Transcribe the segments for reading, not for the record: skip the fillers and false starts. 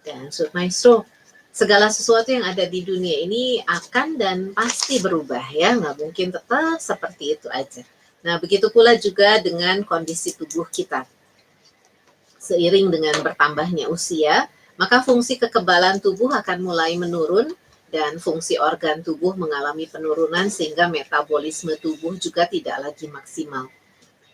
Dan Sobat Maestro, segala sesuatu yang ada di dunia ini akan dan pasti berubah ya, nggak mungkin tetap seperti itu aja. Nah, begitu pula juga dengan kondisi tubuh kita. Seiring dengan bertambahnya usia, maka fungsi kekebalan tubuh akan mulai menurun dan fungsi organ tubuh mengalami penurunan sehingga metabolisme tubuh juga tidak lagi maksimal.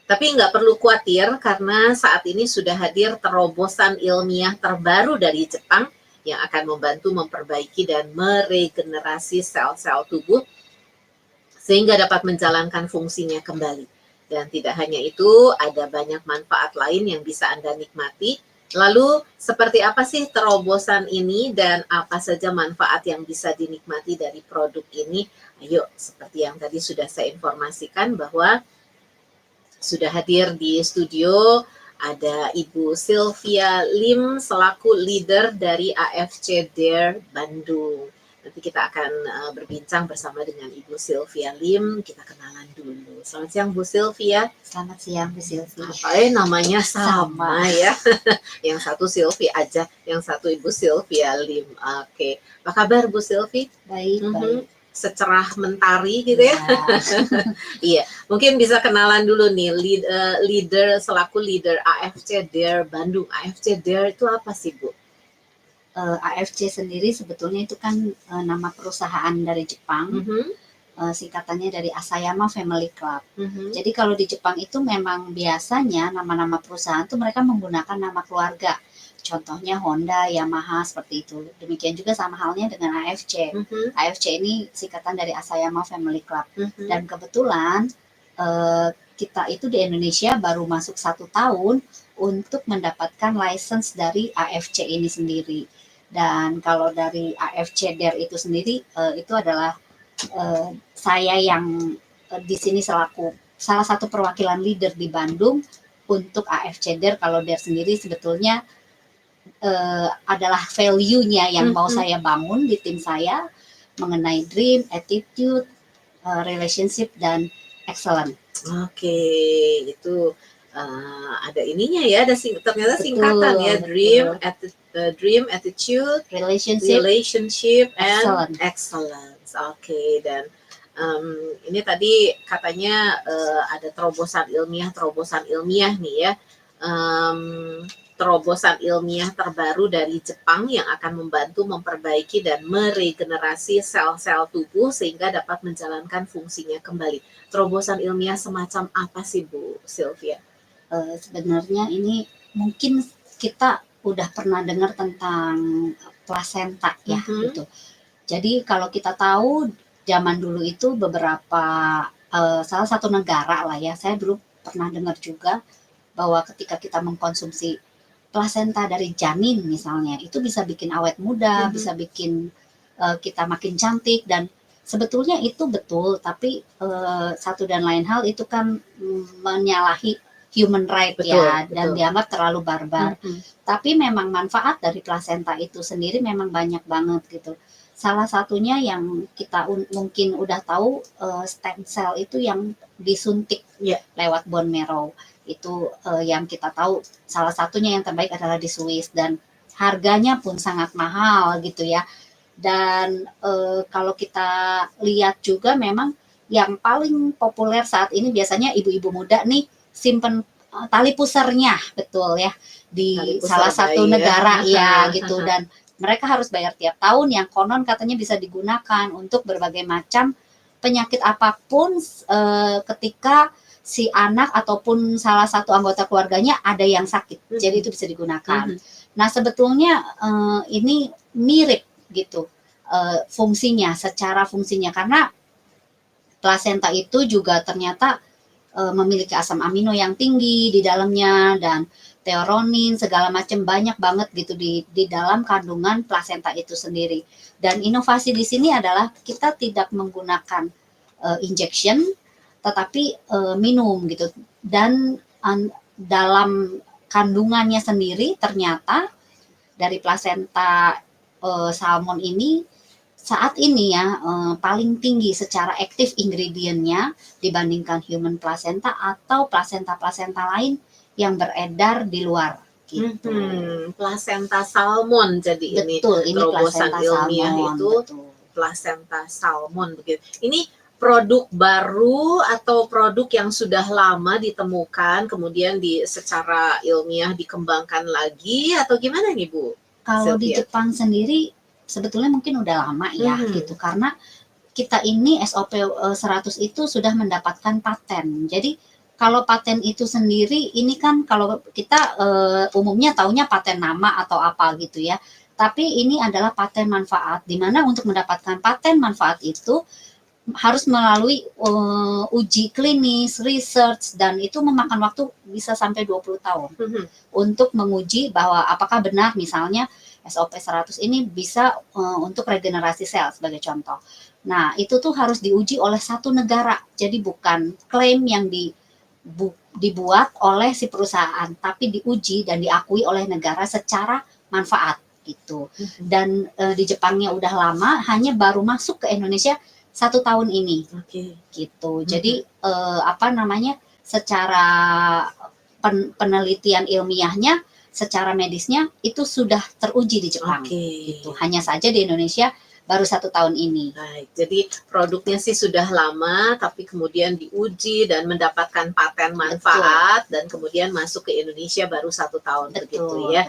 Tapi nggak perlu khawatir karena saat ini sudah hadir terobosan ilmiah terbaru dari Jepang yang akan membantu memperbaiki dan meregenerasi sel-sel tubuh sehingga dapat menjalankan fungsinya kembali. Dan tidak hanya itu, ada banyak manfaat lain yang bisa Anda nikmati. Lalu, seperti apa sih terobosan ini dan apa saja manfaat yang bisa dinikmati dari produk ini? Ayo, seperti yang tadi sudah saya informasikan bahwa sudah hadir di studio ada Ibu Sylvia Lim selaku leader dari AFC Dare Bandung. Nanti kita akan berbincang bersama dengan Ibu Sylvia Lim. Kita kenalan dulu. Selamat siang Bu Sylvia. Selamat siang Bu Sylvia. Namanya sama ya. Yang satu Sylvia aja, yang satu Ibu Sylvia Lim. Oke. Apa kabar Bu Sylvia? Baik, baik. Secerah mentari gitu ya. Iya, mungkin bisa kenalan dulu nih leader selaku leader AFC Dare Bandung. AFC Dare itu apa sih Bu? AFC sendiri sebetulnya itu kan nama perusahaan dari Jepang. Singkatannya dari Asayama Family Club. Jadi kalau di Jepang itu memang biasanya nama-nama perusahaan itu mereka menggunakan nama keluarga. Contohnya Honda, Yamaha, seperti itu. Demikian juga sama halnya dengan AFC. AFC ini singkatan dari Asayama Family Club. Dan kebetulan kita itu di Indonesia baru masuk 1 tahun untuk mendapatkan license dari AFC ini sendiri. Dan kalau dari AFC Dare itu sendiri, itu adalah saya yang di sini selaku salah satu perwakilan leader di Bandung untuk AFC Dare. Kalau Dare sendiri sebetulnya adalah value-nya yang mau saya bangun di tim saya mengenai dream, attitude, relationship, dan excellent. Oke, itu ada ininya ya, ada ternyata singkatan ya, dream, attitude, relationship, and excellence. Oke, dan ini tadi katanya ada terobosan ilmiah nih ya. Terobosan ilmiah terbaru dari Jepang yang akan membantu memperbaiki dan meregenerasi sel-sel tubuh sehingga dapat menjalankan fungsinya kembali. Terobosan ilmiah semacam apa sih Bu Sylvia? Sebenarnya ini mungkin kita udah pernah dengar tentang plasenta ya gitu. Jadi kalau kita tahu zaman dulu itu beberapa salah satu negara lah ya, saya dulu pernah dengar juga bahwa ketika kita mengkonsumsi plasenta dari janin misalnya, itu bisa bikin awet muda, bisa bikin kita makin cantik, dan sebetulnya itu betul, tapi satu dan lain hal itu kan menyalahi human right ya, dan dianggap terlalu barbar. Tapi memang manfaat dari plasenta itu sendiri memang banyak banget gitu. Salah satunya yang kita mungkin udah tahu, stem cell itu yang disuntik lewat bone marrow. Itu yang kita tahu salah satunya yang terbaik adalah di Swiss, dan harganya pun sangat mahal gitu ya. Dan kalau kita lihat juga memang yang paling populer saat ini biasanya ibu-ibu muda nih simpen tali pusarnya, betul ya, di salah satu negara ya gitu, dan mereka harus bayar tiap tahun yang konon katanya bisa digunakan untuk berbagai macam penyakit apapun ketika si anak ataupun salah satu anggota keluarganya ada yang sakit, jadi itu bisa digunakan. Nah sebetulnya ini mirip gitu secara fungsinya, karena plasenta itu juga ternyata memiliki asam amino yang tinggi di dalamnya, dan teoronin segala macam banyak banget gitu di dalam kandungan plasenta itu sendiri. Dan inovasi di sini adalah kita tidak menggunakan injection, tetapi minum gitu. Dan dalam kandungannya sendiri ternyata dari plasenta salmon ini saat ini ya paling tinggi secara aktif ingredientnya dibandingkan human placenta atau placenta-placenta lain yang beredar di luar gitu. Plasenta salmon jadi ini Betul, ini terobosan plasenta ilmiah salmon, itu betul. plasenta salmon begitu. Ini produk baru atau produk yang sudah lama ditemukan kemudian secara ilmiah dikembangkan lagi atau gimana nih Bu? Kalau di Sylvia? Jepang sendiri sebetulnya mungkin udah lama ya gitu, karena kita ini SOP 100 itu sudah mendapatkan paten. Jadi kalau paten itu sendiri ini kan kalau kita umumnya taunya paten nama atau apa gitu ya. Tapi ini adalah paten manfaat, di mana untuk mendapatkan paten manfaat itu harus melalui uji klinis, research, dan itu memakan waktu bisa sampai 20 tahun untuk menguji bahwa apakah benar misalnya SOP 100 ini bisa untuk regenerasi sel sebagai contoh. Nah, itu tuh harus diuji oleh satu negara. Jadi bukan klaim yang dibuat oleh si perusahaan, tapi diuji dan diakui oleh negara secara manfaat gitu. Dan di Jepangnya udah lama, hanya baru masuk ke Indonesia 1 tahun ini. Gitu. Jadi apa namanya? Secara penelitian ilmiahnya, secara medisnya itu sudah teruji di Jepang. Gitu. Hanya saja di Indonesia baru 1 tahun ini. Baik, jadi produknya sih sudah lama, tapi kemudian diuji dan mendapatkan paten manfaat, dan kemudian masuk ke Indonesia baru 1 tahun begitu ya.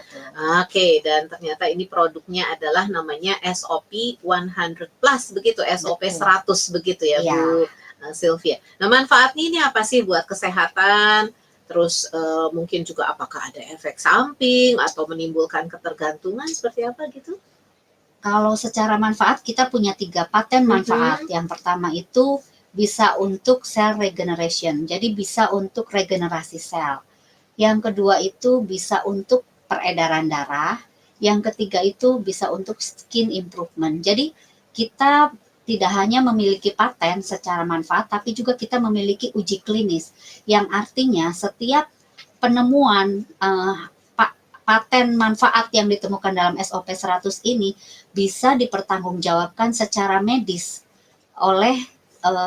Oke, dan ternyata ini produknya adalah namanya SOP 100 plus begitu, SOP 100 begitu ya Bu Sylvia. Nah, manfaatnya ini apa sih buat kesehatan? Terus mungkin juga apakah ada efek samping atau menimbulkan ketergantungan seperti apa gitu? Kalau secara manfaat kita punya 3 paten manfaat. Yang pertama itu bisa untuk cell regeneration, jadi bisa untuk regenerasi sel. Yang kedua itu bisa untuk peredaran darah. Yang ketiga itu bisa untuk skin improvement. Jadi kita tidak hanya memiliki paten secara manfaat, tapi juga kita memiliki uji klinis, yang artinya setiap penemuan paten manfaat yang ditemukan dalam SOP 100 ini bisa dipertanggungjawabkan secara medis oleh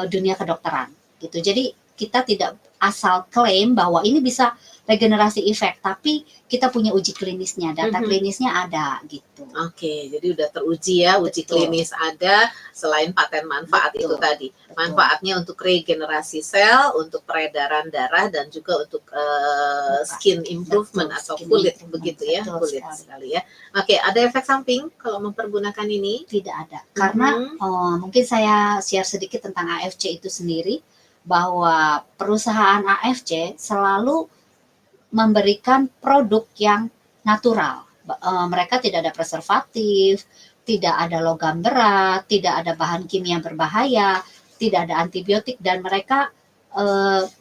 dunia kedokteran gitu. Jadi kita tidak asal klaim bahwa ini bisa regenerasi efek, tapi kita punya uji klinisnya, data klinisnya ada gitu. Oke, jadi udah teruji ya, uji klinis ada selain paten manfaat itu tadi. Manfaatnya untuk regenerasi sel, untuk peredaran darah, dan juga untuk skin improvement atau kulit begitu ya, kulit sekali ya. Oke, ada efek samping kalau mempergunakan ini? Tidak ada, karena mungkin saya share sedikit tentang AFC itu sendiri, bahwa perusahaan AFC selalu memberikan produk yang natural. Mereka tidak ada preservatif, tidak ada logam berat, tidak ada bahan kimia berbahaya, tidak ada antibiotik, dan mereka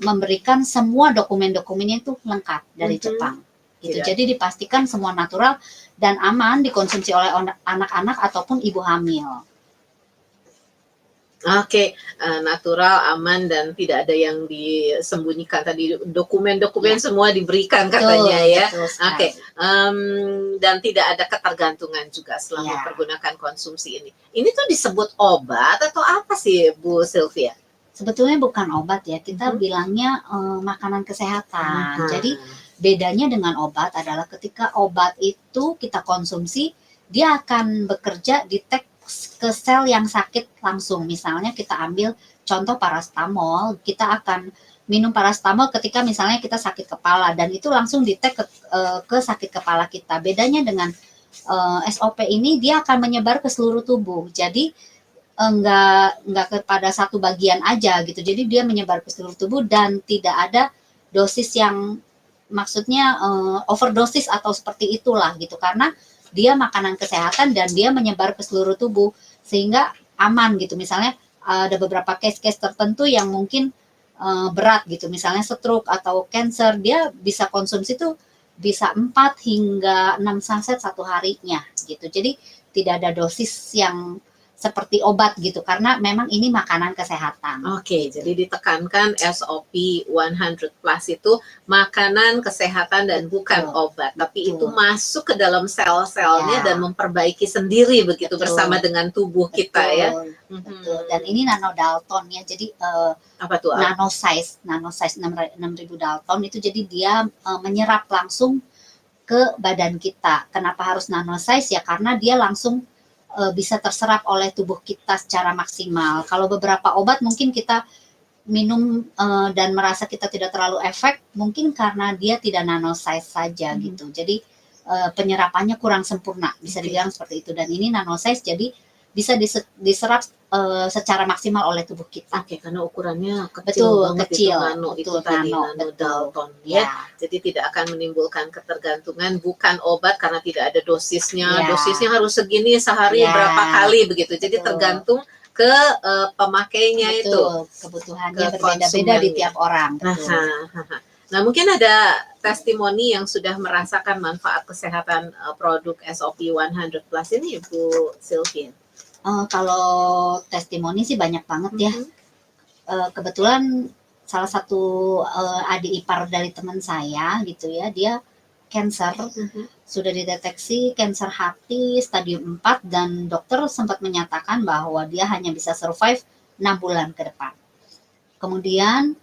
memberikan semua dokumen-dokumennya itu lengkap dari Jepang. Gitu. Jadi dipastikan semua natural dan aman dikonsumsi oleh anak-anak ataupun ibu hamil. Oke, natural, aman, dan tidak ada yang disembunyikan tadi, dokumen-dokumen semua diberikan katanya ya. Oke, dan tidak ada ketergantungan juga setelah mempergunakan konsumsi ini. Ini tuh disebut obat atau apa sih Bu Sylvia? Sebetulnya bukan obat ya, kita bilangnya makanan kesehatan. Jadi bedanya dengan obat adalah ketika obat itu kita konsumsi, dia akan bekerja di ke sel yang sakit langsung. Misalnya kita ambil contoh paracetamol, kita akan minum paracetamol ketika misalnya kita sakit kepala, dan itu langsung ke sakit kepala kita. Bedanya dengan SOP ini, dia akan menyebar ke seluruh tubuh. Jadi enggak kepada satu bagian aja gitu. Jadi dia menyebar ke seluruh tubuh dan tidak ada dosis yang maksudnya overdosis atau seperti itulah gitu, karena dia makanan kesehatan dan dia menyebar ke seluruh tubuh sehingga aman gitu. Misalnya ada beberapa case-case tertentu yang mungkin berat gitu, misalnya stroke atau cancer, dia bisa konsumsi tuh bisa 4 hingga 6 saset satu harinya gitu. Jadi tidak ada dosis yang seperti obat gitu, karena memang ini makanan kesehatan. Oke, jadi ditekankan SOP 100 plus itu makanan kesehatan dan bukan obat, tapi itu masuk ke dalam sel-selnya dan memperbaiki sendiri begitu bersama dengan tubuh kita ya. Betul. Dan ini nanodalton ya, jadi apa tuh? Nano size 6000 dalton itu, jadi dia menyerap langsung ke badan kita. Kenapa harus nano size ya? Karena dia langsung bisa terserap oleh tubuh kita secara maksimal. Kalau beberapa obat mungkin kita minum dan merasa kita tidak terlalu efek, mungkin karena dia tidak nano size saja gitu. Jadi penyerapannya kurang sempurna, bisa dibilang seperti itu. Dan ini nano size, jadi bisa diserap secara maksimal oleh tubuh kita. Oke, karena ukurannya kecil Betul, banget kecil. itu nano, Betul, itu tadi nano, nano betul. Dalton Ya. ya. Jadi tidak akan menimbulkan ketergantungan, bukan obat karena tidak ada dosisnya. Ya. Dosisnya harus segini sehari Ya. berapa kali begitu. Jadi Betul. tergantung ke pemakainya. Betul, itu. Kebutuhannya Ke berbeda-beda di konsumennya. tiap orang. Betul. Nah, mungkin ada testimoni yang sudah merasakan manfaat kesehatan produk SOP 100 Plus ini, Bu Sylvia. Kalau testimoni sih banyak banget ya. Kebetulan salah satu adik ipar dari teman saya gitu ya, dia cancer, sudah dideteksi cancer hati stadium 4 dan dokter sempat menyatakan bahwa dia hanya bisa survive 6 bulan ke depan. Kemudian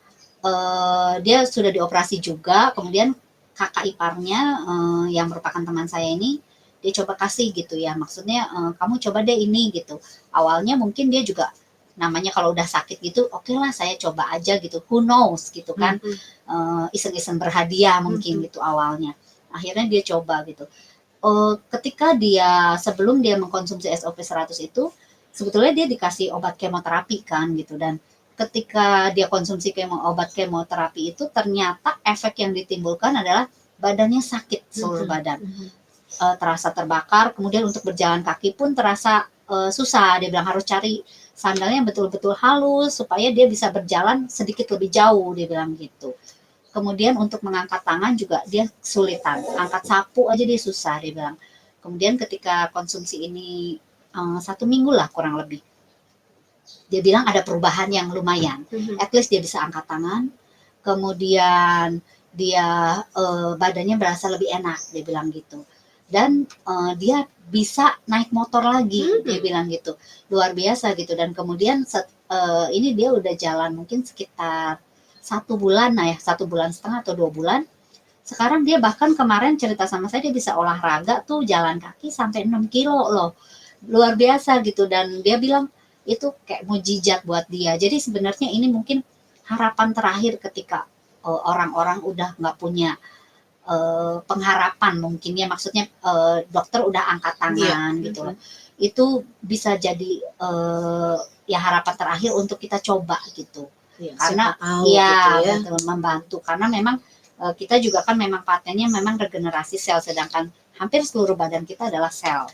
dia sudah dioperasi juga, kemudian kakak iparnya yang merupakan teman saya ini, dia coba kasih gitu ya, maksudnya kamu coba deh ini gitu. Awalnya mungkin dia juga namanya kalau udah sakit gitu, oke lah saya coba aja gitu, who knows gitu kan, iseng-iseng berhadiah mungkin gitu awalnya. Akhirnya dia coba gitu. Ketika dia sebelum dia mengkonsumsi SOP 100 itu, sebetulnya dia dikasih obat kemoterapi kan gitu, dan ketika dia konsumsi obat kemoterapi itu ternyata efek yang ditimbulkan adalah badannya sakit seluruh badan. Terasa terbakar, kemudian untuk berjalan kaki pun terasa susah. Dia bilang harus cari sandalnya yang betul-betul halus supaya dia bisa berjalan sedikit lebih jauh, dia bilang gitu. Kemudian untuk mengangkat tangan juga dia kesulitan, angkat sapu aja dia susah, dia bilang. Kemudian ketika konsumsi ini 1 minggu lah kurang lebih, dia bilang ada perubahan yang lumayan. At least dia bisa angkat tangan, kemudian dia badannya berasa lebih enak, dia bilang gitu. Dan dia bisa naik motor lagi, dia bilang gitu, luar biasa gitu. Dan kemudian ini dia udah jalan mungkin sekitar 1 bulan, nah ya 1,5 bulan atau 2 bulan. Sekarang dia bahkan kemarin cerita sama saya, dia bisa olahraga tuh jalan kaki sampai 6 kilo loh, luar biasa gitu. Dan dia bilang itu kayak mujizat buat dia. Jadi sebenarnya ini mungkin harapan terakhir ketika orang-orang udah nggak punya pengharapan mungkin ya, maksudnya dokter udah angkat tangan gitu loh. Itu bisa jadi ya harapan terakhir untuk kita coba gitu. Karena ya betul, membantu, karena memang kita juga kan memang patennya memang regenerasi sel, sedangkan hampir seluruh badan kita adalah sel.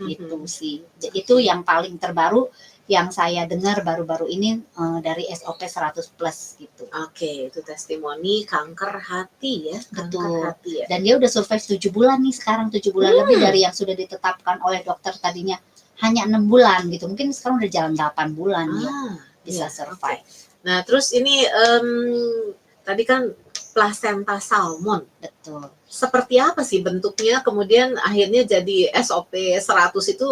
Gitu sih. Itu yang paling terbaru yang saya dengar baru-baru ini dari SOP 100 Plus gitu. Oke, itu testimoni kanker hati ya. Betul. Kanker hati ya. Dan dia udah survive 7 bulan nih sekarang, 7 bulan lebih dari yang sudah ditetapkan oleh dokter tadinya hanya 6 bulan gitu. Mungkin sekarang udah jalan 8 bulan ya bisa survive. Nah, terus ini tadi kan plasenta salmon. Betul. Seperti apa sih bentuknya kemudian akhirnya jadi SOP 100 itu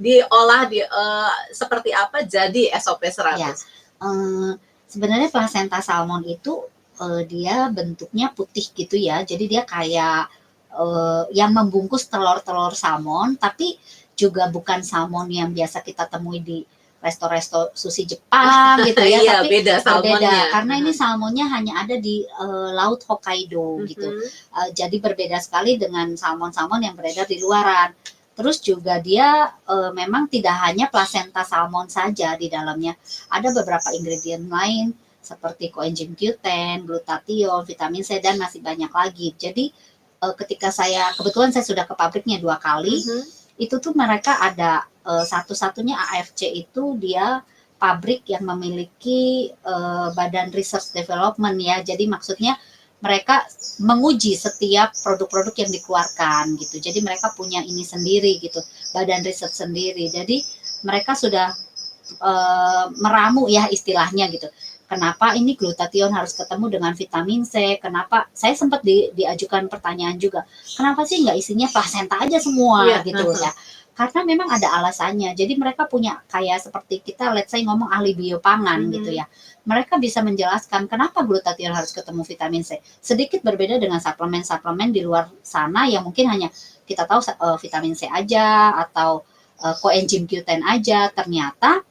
diolah seperti apa jadi SOP 100? Ya, sebenarnya plasenta salmon itu dia bentuknya putih gitu ya. Jadi dia kayak yang membungkus telur-telur salmon, tapi juga bukan salmon yang biasa kita temui di resto-resto sushi Jepang gitu ya. Iya, tapi beda salmonnya. Karena ini salmonnya hanya ada di laut Hokkaido gitu. Jadi berbeda sekali dengan salmon-salmon yang beredar di luaran. Terus juga dia memang tidak hanya plasenta salmon saja di dalamnya. Ada beberapa ingredient lain seperti coenzyme Q10, glutathione, vitamin C, dan masih banyak lagi. Jadi ketika kebetulan saya sudah ke pabriknya 2 kali, itu tuh mereka ada satu-satunya AFC itu dia pabrik yang memiliki badan research development ya. Jadi maksudnya mereka menguji setiap produk-produk yang dikeluarkan gitu. Jadi mereka punya ini sendiri gitu, badan riset sendiri. Jadi mereka sudah meramu ya istilahnya gitu. Kenapa ini glutathione harus ketemu dengan vitamin C? Kenapa? Saya sempat diajukan pertanyaan juga. Kenapa sih nggak isinya plasenta aja semua gitu ya? karena memang ada alasannya. Jadi mereka punya kayak seperti kita let's say ngomong ahli biopangan gitu ya. Mereka bisa menjelaskan kenapa glutathione harus ketemu vitamin C. Sedikit berbeda dengan suplemen-suplemen di luar sana yang mungkin hanya kita tahu vitamin C aja atau coenzim Q10 aja. Ternyata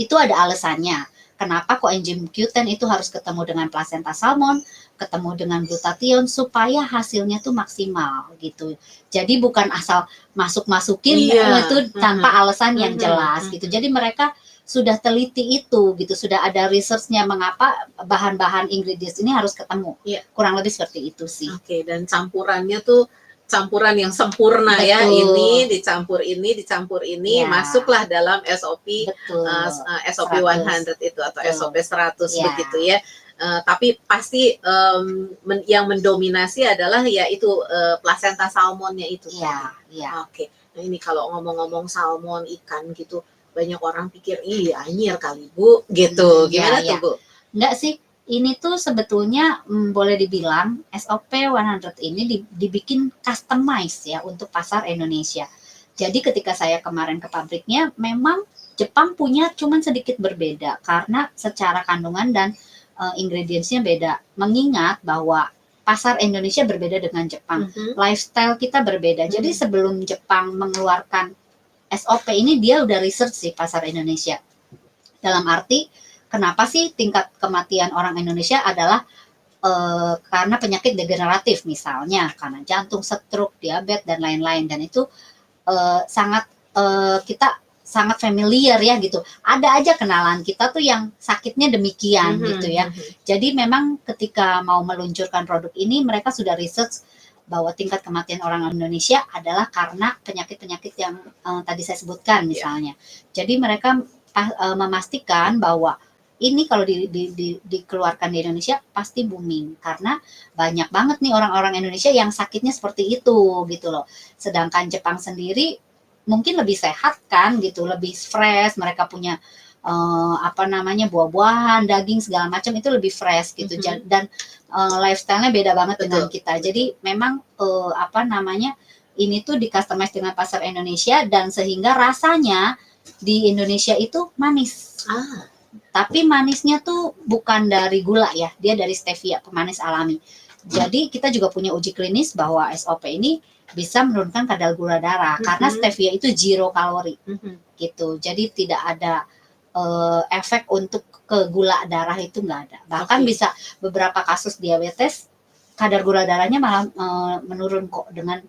itu ada alasannya. Kenapa coenzim Q10 itu harus ketemu dengan placenta salmon, ketemu dengan glutathione supaya hasilnya tuh maksimal gitu. Jadi bukan asal masuk-masukin itu tanpa alasan yang jelas gitu. Jadi mereka sudah teliti itu gitu, sudah ada researchnya mengapa bahan-bahan ingredients ini harus ketemu. Kurang lebih seperti itu sih. Oke, dan campurannya tuh campuran yang sempurna. Betul. Ya, ini dicampur ini, masuklah dalam SOP SOP 100 itu atau SOP 100 begitu ya. Tapi pasti yang mendominasi adalah yaitu placenta salmonnya itu. Oke. Nah, ini kalau ngomong-ngomong salmon, ikan gitu, banyak orang pikir anyir kali Bu gitu. Gimana tuh Bu? Enggak sih. Ini tuh sebetulnya boleh dibilang SOP 100 ini dibikin customize ya untuk pasar Indonesia. Jadi ketika saya kemarin ke pabriknya, memang Jepang punya cuman sedikit berbeda karena secara kandungan dan ingredientsnya beda. Mengingat bahwa pasar Indonesia berbeda dengan Jepang, lifestyle kita berbeda. Jadi sebelum Jepang mengeluarkan SOP ini dia udah research sih pasar Indonesia. Dalam arti kenapa sih tingkat kematian orang Indonesia adalah karena penyakit degeneratif misalnya, karena jantung, stroke, diabetes, dan lain-lain. Dan itu kita sangat familiar ya gitu. Ada aja kenalan kita tuh yang sakitnya demikian gitu ya. Jadi memang ketika mau meluncurkan produk ini, mereka sudah research bahwa tingkat kematian orang Indonesia adalah karena penyakit-penyakit yang tadi saya sebutkan misalnya. Jadi mereka memastikan bahwa ini kalau dikeluarkan di Indonesia pasti booming karena banyak banget nih orang-orang Indonesia yang sakitnya seperti itu gitu loh. Sedangkan Jepang sendiri mungkin lebih sehat kan gitu, lebih fresh, mereka punya buah-buahan, daging segala macam itu lebih fresh gitu. Dan lifestyle-nya beda banget dengan kita. Jadi memang ini tuh di-customize dengan pasar Indonesia dan sehingga rasanya di Indonesia itu manis. Tapi manisnya tuh bukan dari gula ya, dia dari stevia, pemanis alami. Jadi kita juga punya uji klinis bahwa SOP ini bisa menurunkan kadar gula darah karena stevia itu zero kalori gitu. Jadi tidak ada efek untuk ke gula darah itu nggak ada. Bahkan bisa beberapa kasus diabetes kadar gula darahnya malah menurun kok dengan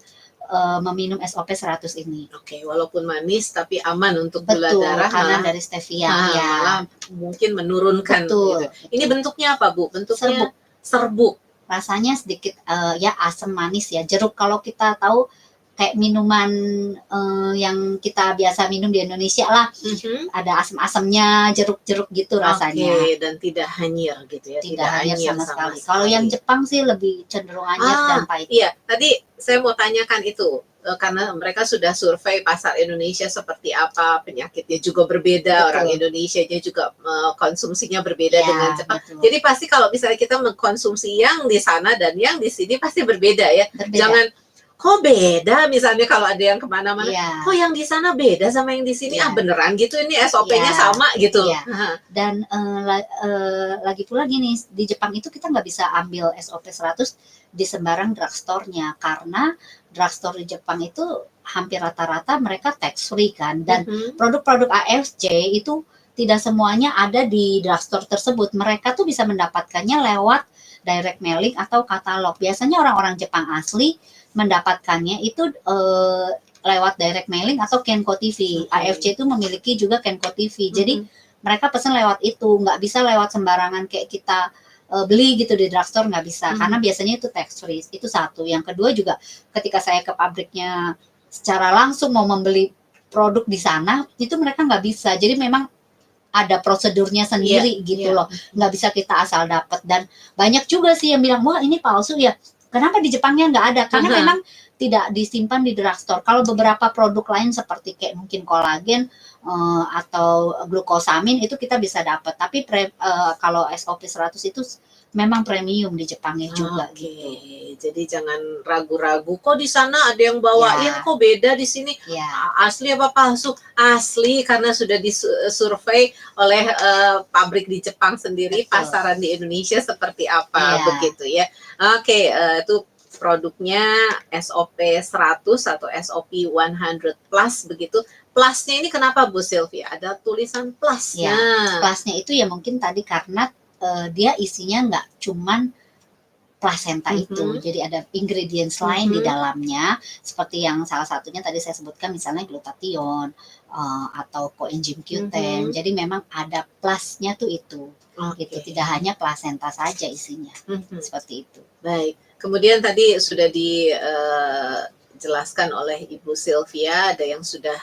meminum SOP 100 ini. Walaupun manis tapi aman untuk gula darah karena dari stevia malah mungkin menurunkan gitu. Ini bentuknya apa Bu? Bentuknya serbuk. Rasanya sedikit asam manis ya. Jeruk kalau kita tahu kayak minuman yang kita biasa minum di Indonesia lah. Ada asam-asamnya, jeruk-jeruk gitu rasanya. Dan tidak hanyir gitu ya. Tidak hanyir sama sekali. Kalau yang Jepang sih lebih cenderung hanyir dan pahit. Iya, tadi saya mau tanyakan itu. Karena mereka sudah survei pasar Indonesia seperti apa, penyakitnya juga berbeda, orang Indonesia juga konsumsinya berbeda dengan Jepang. Jadi pasti kalau misalnya kita mengkonsumsi yang di sana dan yang di sini pasti berbeda ya. Jangan kok beda misalnya kalau ada yang kemana-mana, kok yang di sana beda sama yang di sini, beneran gitu ini SOP-nya sama gitu. Dan lagi pula gini, di Jepang itu kita nggak bisa ambil SOP 100 di sembarang drugstore-nya karena drugstore di Jepang itu hampir rata-rata mereka tax free kan, dan produk-produk AFC itu tidak semuanya ada di drugstore tersebut. Mereka tuh bisa mendapatkannya lewat direct mailing atau katalog. Biasanya orang-orang Jepang asli mendapatkannya itu lewat direct mailing atau Kenko TV. AFC itu memiliki juga Kenko TV. Jadi mereka pesan lewat itu, nggak bisa lewat sembarangan kayak kita beli gitu di drugstore, nggak bisa karena biasanya itu tax free. Itu satu. Yang kedua juga ketika saya ke pabriknya secara langsung mau membeli produk di sana itu mereka nggak bisa. Jadi memang ada prosedurnya sendiri gitu loh, nggak bisa kita asal dapat. Dan banyak juga sih yang bilang wah ini palsu ya. Kenapa di Jepangnya nggak ada? Karena memang tidak disimpan di drugstore. Kalau beberapa produk lain seperti kayak mungkin kolagen atau glukosamin itu kita bisa dapat. Tapi kalau SOP 100 itu memang premium di Jepangnya juga Oke, gitu. jadi jangan ragu-ragu. Kok di sana ada yang bawain, Ya. kok beda di sini? Ya, Asli apa palsu? Asli karena sudah disurvei oleh pabrik di Jepang sendiri, betul. pasaran di Indonesia seperti apa Iya. begitu ya. Oke, itu produknya SOP 100 atau SOP 100 plus begitu. Plusnya ini kenapa Bu Sylvia? Ada tulisan plusnya. Ya, plusnya itu ya mungkin tadi karena dia isinya nggak cuman plasenta itu, jadi ada ingredients lain di dalamnya, seperti yang salah satunya tadi saya sebutkan misalnya glutathione atau coenzyme Q10. Jadi memang ada plusnya tuh itu, gitu. Tidak hanya plasenta saja isinya, seperti itu. Baik. Kemudian tadi sudah dijelaskan oleh Ibu Sylvia, ada yang sudah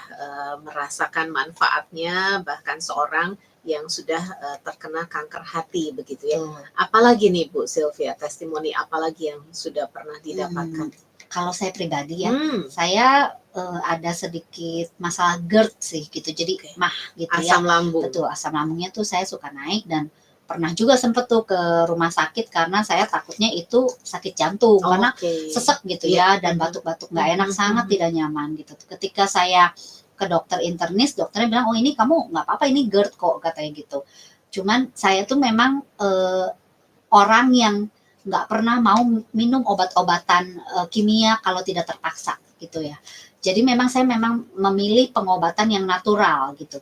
merasakan manfaatnya, bahkan seorang yang sudah terkena kanker hati begitu ya. Apalagi nih Bu Sylvia, testimoni apalagi yang sudah pernah didapatkan? Kalau saya pribadi ya, saya ada sedikit masalah GERD sih gitu, jadi mah gitu ya. Asam lambung. Betul, asam lambungnya tuh saya suka naik dan pernah juga sempet tuh ke rumah sakit karena saya takutnya itu sakit jantung karena sesek gitu ya dan batuk-batuk nggak enak, sangat tidak nyaman gitu. Ketika saya ke dokter internis, dokternya bilang, oh ini kamu nggak apa-apa, ini GERD kok katanya gitu. Cuman saya tuh memang orang yang nggak pernah mau minum obat-obatan kimia kalau tidak terpaksa gitu ya. Jadi memang saya memang memilih pengobatan yang natural gitu.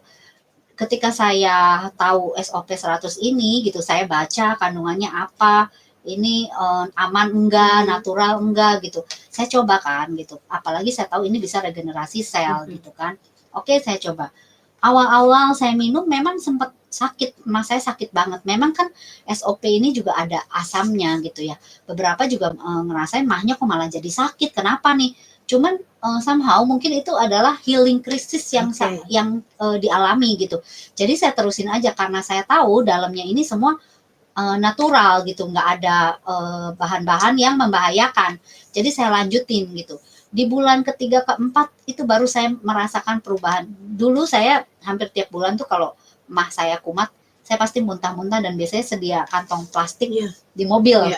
Ketika saya tahu SOP 100 ini gitu, saya baca kandungannya apa, ini aman enggak, natural enggak gitu. Saya coba kan gitu. Apalagi saya tahu ini bisa regenerasi sel gitu kan. Oke, saya coba. Awal-awal saya minum memang sempat sakit, mas saya sakit banget. Memang kan SOP ini juga ada asamnya gitu ya. Beberapa juga ngerasain mahnya kok malah jadi sakit. Kenapa nih? Cuman somehow mungkin itu adalah healing krisis yang dialami gitu. Jadi saya terusin aja karena saya tahu dalamnya ini semua natural gitu, nggak ada bahan-bahan yang membahayakan. Jadi saya lanjutin gitu. Di bulan ketiga keempat itu baru saya merasakan perubahan. Dulu saya hampir tiap bulan tuh kalau mah saya kumat, saya pasti muntah-muntah dan biasanya sedia kantong plastik di mobil.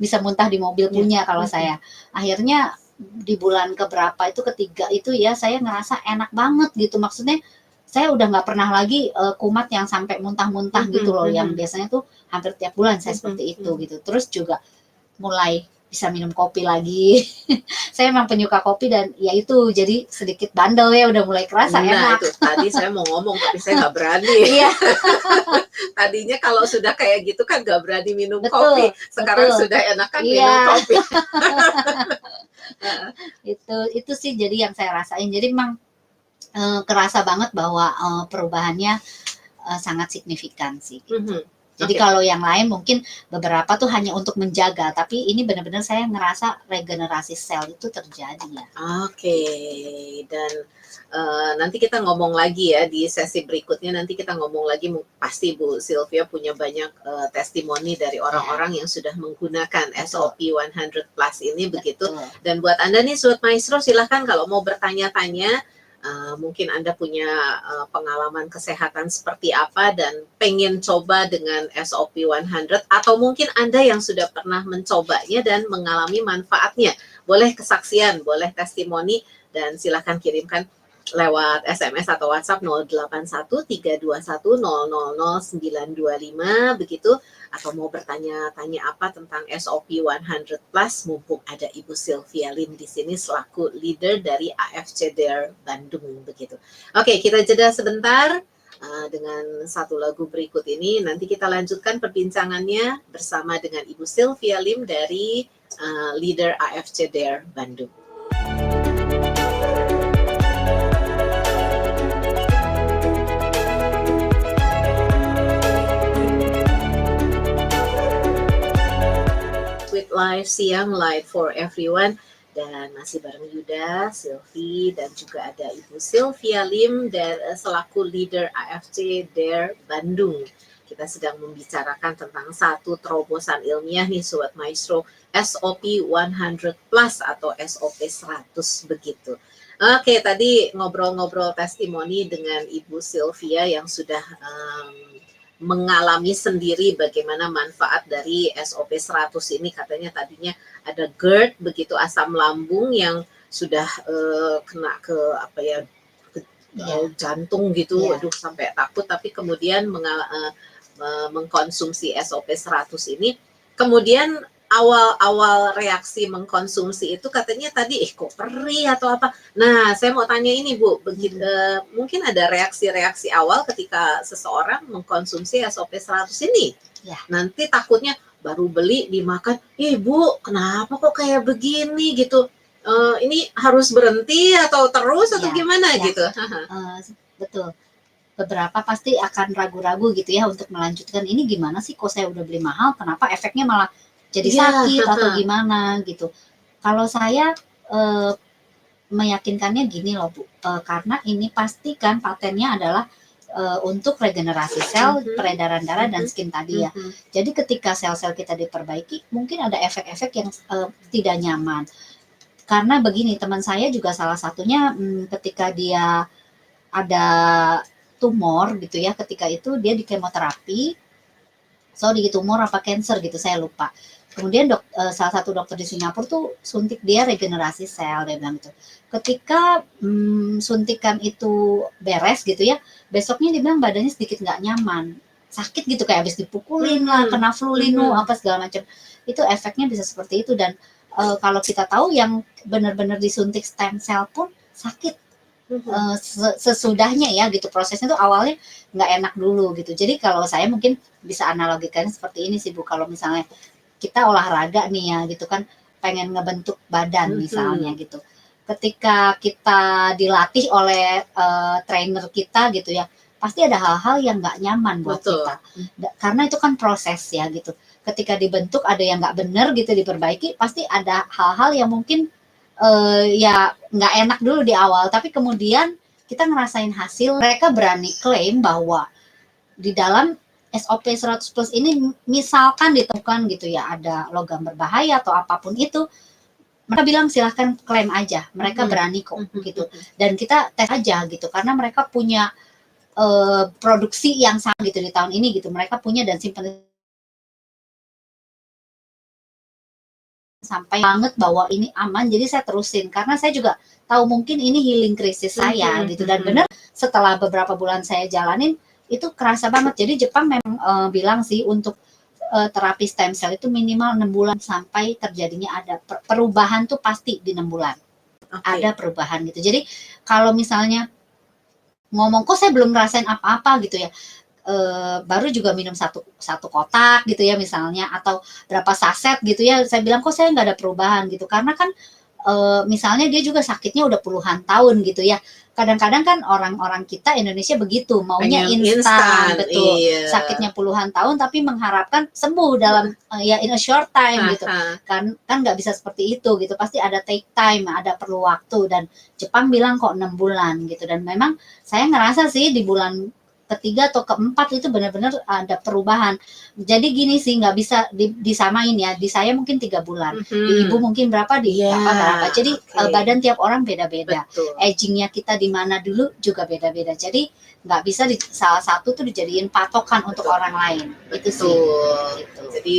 Bisa muntah di mobil punya kalau saya. Akhirnya di bulan keberapa itu ketiga itu ya saya ngerasa enak banget gitu. Maksudnya saya udah nggak pernah lagi kumat yang sampai muntah-muntah gitu loh, yang biasanya tuh hampir tiap bulan saya seperti itu gitu. Terus juga mulai bisa minum kopi lagi. Saya emang penyuka kopi dan ya itu jadi sedikit bandel ya, udah mulai kerasa enak. Itu tadi saya mau ngomong tapi saya nggak berani. Iya. Tadinya kalau sudah kayak gitu kan nggak berani minum kopi. Sekarang sudah enakan minum kopi. Itu sih jadi yang saya rasain. Jadi memang kerasa banget bahwa perubahannya sangat signifikan sih gitu. Jadi kalau yang lain mungkin beberapa tuh hanya untuk menjaga, tapi ini benar-benar saya ngerasa regenerasi sel itu terjadi ya. Dan nanti kita ngomong lagi ya di sesi berikutnya, nanti kita ngomong lagi, pasti Bu Sylvia punya banyak testimoni dari orang-orang yang sudah menggunakan SOP 100 Plus ini begitu. Dan buat Anda nih Sobat Maestro, silahkan kalau mau bertanya-tanya, mungkin Anda punya pengalaman kesehatan seperti apa dan pengen coba dengan SOP 100, atau mungkin Anda yang sudah pernah mencobanya dan mengalami manfaatnya. Boleh kesaksian, boleh testimoni, dan silakan kirimkan lewat SMS atau WhatsApp 081321000925 begitu, atau mau bertanya-tanya apa tentang SOP 100 Plus, mumpung ada Ibu Sylvia Lim di sini selaku leader dari AFC Dare Bandung begitu. Oke, kita jeda sebentar dengan satu lagu berikut ini, nanti kita lanjutkan perbincangannya bersama dengan Ibu Sylvia Lim dari leader AFC Dare Bandung. Live Siang, Live for Everyone, dan masih bareng Yuda, Sylvie, dan juga ada Ibu Sylvia Lim selaku leader AFC Dare Bandung. Kita sedang membicarakan tentang satu terobosan ilmiah nih Sobat Maestro, SOP 100 Plus atau SOP 100 begitu. Oke, tadi ngobrol-ngobrol testimoni dengan Ibu Sylvia yang sudah mengalami sendiri bagaimana manfaat dari SOP 100 ini. Katanya tadinya ada GERD, begitu asam lambung yang sudah kena ke apa ya, jantung gitu, aduh sampai takut, tapi kemudian mengkonsumsi SOP 100 ini, kemudian awal reaksi mengkonsumsi itu katanya tadi kok perih atau apa. Nah, saya mau tanya ini Bu, begitu mungkin ada reaksi-reaksi awal ketika seseorang mengkonsumsi SOP 100 ini. Nanti takutnya baru beli dimakan, Bu, kenapa kok kayak begini gitu. Ini harus berhenti atau terus atau gimana gitu. Betul. Beberapa pasti akan ragu-ragu gitu ya untuk melanjutkan, ini gimana sih kok saya udah beli mahal, kenapa efeknya malah jadi sakit atau gimana gitu. Kalau saya meyakinkannya gini loh Bu, karena ini pastikan patennya adalah untuk regenerasi sel, peredaran darah dan skin tadi ya. Jadi ketika sel-sel kita diperbaiki, mungkin ada efek-efek yang tidak nyaman. Karena begini, teman saya juga salah satunya ketika dia ada tumor gitu ya, ketika itu dia di kemoterapi, di tumor apa cancer gitu, saya lupa. Kemudian salah satu dokter di Singapura tuh suntik dia regenerasi sel, dia bilang gitu. Ketika suntikan itu beres gitu ya, besoknya dia bilang badannya sedikit nggak nyaman, sakit gitu, kayak habis dipukulin lah, kena flu linu apa segala macam. Itu efeknya bisa seperti itu. Dan kalau kita tahu yang benar-benar disuntik stem cell pun sakit sesudahnya ya gitu, prosesnya tuh awalnya nggak enak dulu gitu. Jadi kalau saya mungkin bisa analogikan seperti ini sih Bu, kalau misalnya kita olahraga nih ya gitu kan, pengen ngebentuk badan misalnya gitu, ketika kita dilatih oleh trainer kita gitu ya, pasti ada hal-hal yang nggak nyaman buat kita, karena itu kan proses ya gitu. Ketika dibentuk ada yang nggak bener gitu, diperbaiki, pasti ada hal-hal yang mungkin ya nggak enak dulu di awal, tapi kemudian kita ngerasain hasil. Mereka berani klaim bahwa di dalam SOP 100 plus ini misalkan ditemukan gitu ya ada logam berbahaya atau apapun itu, mereka bilang silahkan klaim aja, mereka berani kok gitu, dan kita tes aja gitu, karena mereka punya produksi yang sama gitu di tahun ini gitu, mereka punya dan simpan sampai banget bahwa ini aman. Jadi saya terusin karena saya juga tahu mungkin ini healing krisis saya gitu, dan benar setelah beberapa bulan saya jalanin itu kerasa banget. Jadi Jepang memang bilang sih untuk terapi stem cell itu minimal 6 bulan sampai terjadinya ada perubahan tuh, pasti di 6 bulan ada perubahan gitu. Jadi kalau misalnya ngomong kok saya belum ngerasain apa-apa gitu ya, baru juga minum satu kotak gitu ya misalnya, atau berapa saset gitu ya, saya bilang kok saya nggak ada perubahan gitu, karena kan misalnya dia juga sakitnya udah puluhan tahun gitu ya. Kadang-kadang kan orang-orang kita Indonesia begitu, maunya instan, betul. Sakitnya puluhan tahun tapi mengharapkan sembuh dalam ya in a short time gitu. Kan nggak bisa seperti itu gitu. Pasti ada take time, ada perlu waktu, dan Jepang bilang kok 6 bulan gitu. Dan memang saya ngerasa sih di bulan ketiga atau keempat itu benar-benar ada perubahan. Jadi gini sih, nggak bisa disamain ya. Di saya mungkin 3 bulan, di ibu mungkin berapa, di berapa. Jadi badan tiap orang beda-beda. Agingnya kita di mana dulu juga beda-beda. Jadi nggak bisa salah satu tuh dijadiin patokan untuk orang lain. Itu sih. Gitu. Jadi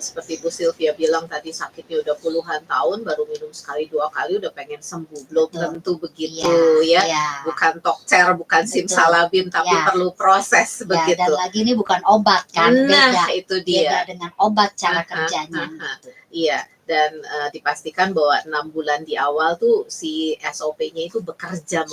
seperti Bu Sylvia bilang tadi, sakitnya udah puluhan tahun baru minum sekali 2 kali udah pengen sembuh. Belum tentu begitu ya. Bukan tokcer, bukan simsalabim, tapi perlu proses begitu. Dan lagi ini bukan obat kan, beda. Itu dia. Beda dengan obat cara kerjanya. Gitu. Iya, dan dipastikan bahwa 6 bulan di awal tuh si SOP-nya itu bekerja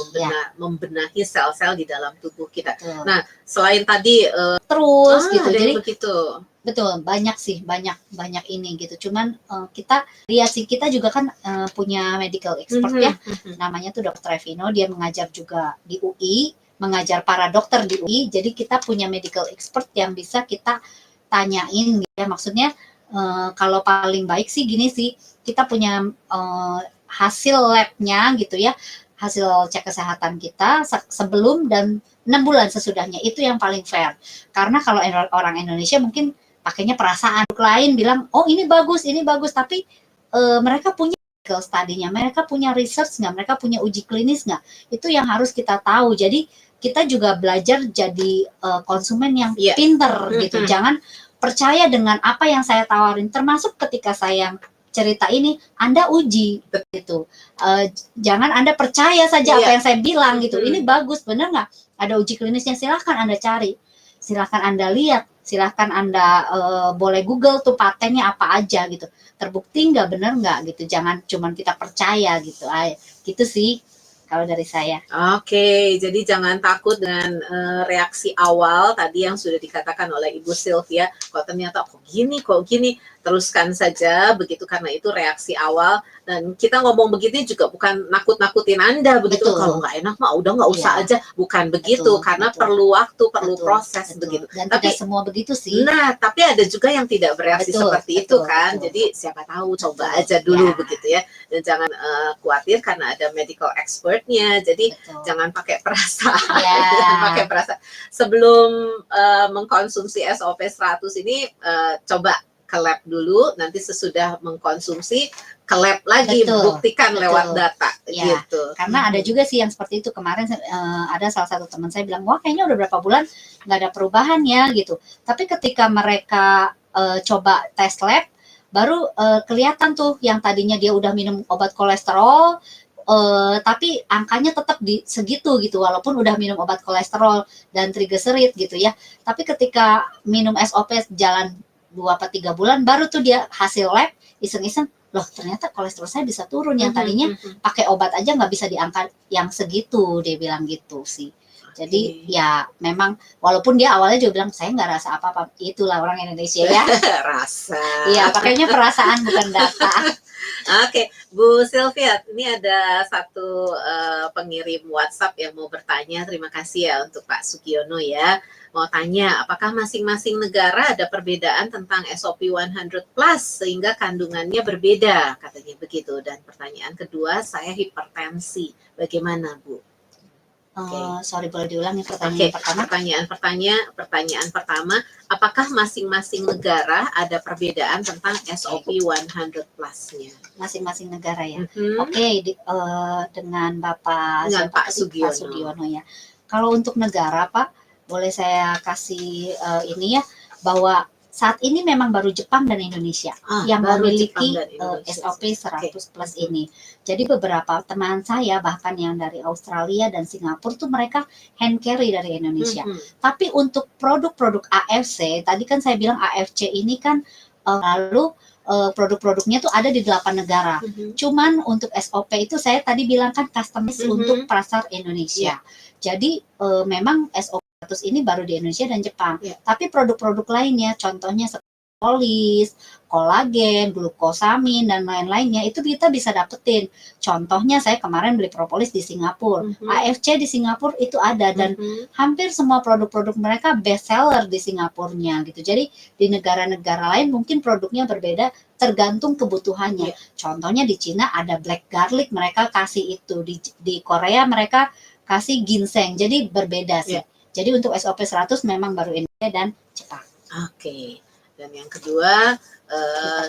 membenahi sel-sel di dalam tubuh kita. Nah, selain tadi terus gitu, jadi begitu. Betul, banyak sih, banyak ini gitu. Cuman kita lihat sih, kita juga kan punya medical expert ya, namanya tuh Dr. Revino, dia mengajar juga di UI, mengajar para dokter di UI. Jadi kita punya medical expert yang bisa kita tanyain gitu ya. Maksudnya kalau paling baik sih gini sih, kita punya hasil labnya gitu ya, hasil cek kesehatan kita sebelum dan 6 bulan sesudahnya, itu yang paling fair. Karena kalau orang Indonesia mungkin pakainya perasaan, lain bilang oh ini bagus, tapi mereka punya study-nya, mereka punya research nggak, mereka punya uji klinis nggak, itu yang harus kita tahu. Jadi kita juga belajar jadi konsumen yang Iya. pinter gitu. Jangan percaya dengan apa yang saya tawarin, termasuk ketika saya cerita ini, Anda uji gitu. Jangan Anda percaya saja apa Iya. yang saya bilang gitu. Ini bagus, bener nggak? Ada uji klinisnya, silahkan Anda cari, silahkan Anda lihat, silahkan Anda boleh Google tuh patennya apa aja gitu. Terbukti nggak, bener nggak gitu. Jangan cuman kita percaya gitu. Gitu sih kalau dari saya. Oke, jadi jangan takut dengan reaksi awal tadi yang sudah dikatakan oleh Ibu Sylvia. Kok ternyata kok gini, teruskan saja begitu, karena itu reaksi awal. Dan kita ngomong begitu juga bukan nakut-nakutin Anda begitu. Betul. Kalau nggak enak mah udah nggak usah Iya. aja, bukan begitu. Betul, Karena betul. perlu waktu, perlu Betul, proses betul. begitu. Dan Tapi tidak semua begitu sih. nah, tapi ada juga yang tidak bereaksi Betul, seperti itu betul, kan. betul. Jadi siapa tahu, coba Betul, aja dulu ya. begitu ya. Dan jangan khawatir karena ada medical expertnya. Jadi Betul. jangan pakai perasaan. Ya. Jangan pakai perasaan. Sebelum mengkonsumsi SOP 100 ini coba ke lab dulu, nanti sesudah mengkonsumsi ke lab lagi, Betul, buktikan betul. lewat data Ya, gitu. karena ada juga sih yang seperti itu. Kemarin ada salah satu teman saya bilang, wah kayaknya udah berapa bulan nggak ada perubahan ya gitu. Tapi ketika mereka coba tes lab, baru kelihatan tuh yang tadinya dia udah minum obat kolesterol, tapi angkanya tetap di segitu gitu, walaupun udah minum obat kolesterol dan trigliserid gitu ya. Tapi ketika minum SOP jalan 2-3 bulan, baru tuh dia hasil lab iseng-iseng, loh ternyata kolesterol saya bisa turun, yang tadinya pakai obat aja nggak bisa diangkat yang segitu, dia bilang gitu sih. Jadi ya memang walaupun dia awalnya juga bilang saya nggak rasa apa-apa, itulah orang Indonesia ya. Rasa. Iya, pakainya perasaan bukan data. Oke, Bu Sylvia, ini ada satu pengirim WhatsApp yang mau bertanya. Terima kasih ya untuk Pak Sugiono ya. Mau tanya, apakah masing-masing negara ada perbedaan tentang SOP 100 plus sehingga kandungannya berbeda, katanya begitu. Dan pertanyaan kedua, saya hipertensi. Bagaimana, Bu? Sorry, boleh diulangi pertanyaan pertama? Pertanyaan pertama, apakah masing-masing negara ada perbedaan tentang SOP 100 plus-nya? Masing-masing negara ya. Oke, dengan Bapak Pak Sugiono ya. Kalau untuk negara, Pak, boleh saya kasih ini ya, bahwa saat ini memang baru Jepang dan Indonesia yang memiliki SOP 100 plus ini. Jadi beberapa teman saya bahkan yang dari Australia dan Singapura tuh mereka hand carry dari Indonesia. Tapi untuk produk-produk AFC, tadi kan saya bilang AFC ini kan lalu produk-produknya tuh ada di 8 negara. Cuman untuk SOP itu saya tadi bilang kan customize untuk pasar Indonesia. Jadi memang SOP 100 ini baru di Indonesia dan Jepang. Tapi produk-produk lainnya, contohnya polis, kolagen, glukosamin, dan lain-lainnya, itu kita bisa dapetin. Contohnya saya kemarin beli propolis di Singapura. AFC di Singapura itu ada, dan hampir semua produk-produk mereka best seller di Singapurnya gitu. Jadi di negara-negara lain mungkin produknya berbeda tergantung kebutuhannya. Contohnya di Cina ada black garlic, mereka kasih itu. Di Korea mereka kasih ginseng, jadi berbeda sih. Jadi untuk SOP 100 memang baru Indonesia dan Jepang. Oke. Dan yang kedua,